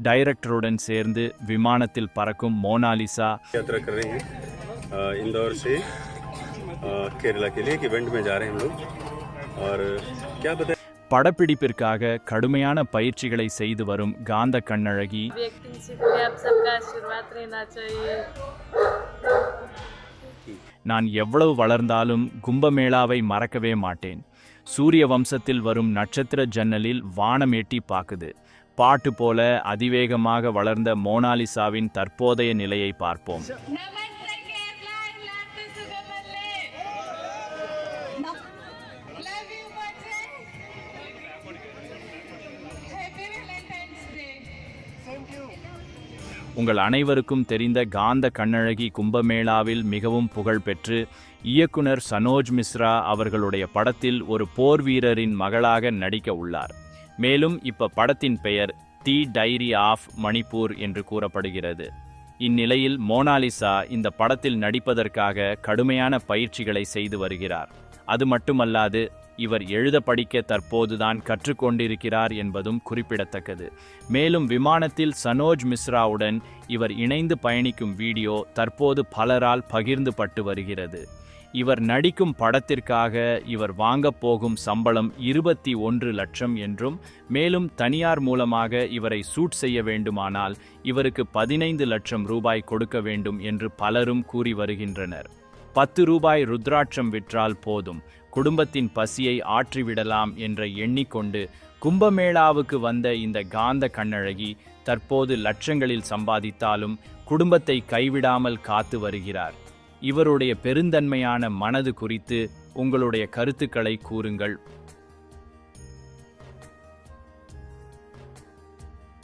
டைரக்டருடன் சேர்ந்து விமானத்தில் பறக்கும் மோனாலிசா यात्रा कर रहे हैं इंदौर से केरला के लिए एक इवेंट में जा रहे हैं हम लोग और क्या बताएं படப்பிடிப்பிற்காக கடுமையான பயிற்சிகளை செய்து வரும் காந்த கண்ணழகி நான் எவ்வளவு வளர்ந்தாலும் கும்பமேளாவை மறக்கவே மாட்டேன். சூரிய வம்சத்தில் வரும் நட்சத்திர ஜன்னலில் வானம் எட்டி பாக்குது. பாட்டு போல அதிவேகமாக வளர்ந்த மோனாலிசாவின் தற்போதைய நிலையை பார்ப்போம். உங்கள் அனைவருக்கும் தெரிந்த காந்த கண்ணழகி கும்பமேளாவில் மிகவும் புகழ்பெற்று இயக்குனர் சனோஜ் மிஸ்ரா அவர்களுடைய படத்தில் ஒரு போர் வீரரின் மகளாக நடிக்க உள்ளார். மேலும் இப்ப படத்தின் பெயர் தி டைரி ஆஃப் மணிப்பூர் என்று கூறப்படுகிறது. இந்நிலையில் மோனாலிசா இந்த படத்தில் நடிப்பதற்காக கடுமையான பயிற்சிகளை செய்து வருகிறார். அது மட்டுமல்லாது இவர் எழுத படிக்க தற்போதுதான் கற்றுக்கொண்டிருக்கிறார் என்பதும் குறிப்பிடத்தக்கது. மேலும் விமானத்தில் சனோஜ் மிஸ்ராவுடன் இவர் இணைந்து பயணிக்கும் வீடியோ தற்போது பலரால் பகிர்ந்துபட்டு வருகிறது. இவர் நடிக்கும் படத்திற்காக இவர் வாங்கப் போகும் சம்பளம் 21 லட்சம் என்றும், மேலும் தனியார் மூலமாக இவரை சூட் செய்ய வேண்டுமானால் இவருக்கு 15 லட்சம் ரூபாய் கொடுக்க வேண்டும் என்று பலரும் கூறி வருகின்றனர். 10 ரூபாய் ருத்ராட்சம் விற்றால் போதும், குடும்பத்தின் பசியை ஆற்றிவிடலாம் என்ற எண்ணிக்கொண்டு கும்பமேளாவுக்கு வந்த இந்த காந்த கண்ணழகி தற்போது லட்சங்களில் சம்பாதித்தாலும் குடும்பத்தை கைவிடாமல் காத்து வருகிறார். இவருடைய பெருந்தன்மையான மனது குறித்து உங்களுடைய கருத்துக்களை கூறுங்கள்.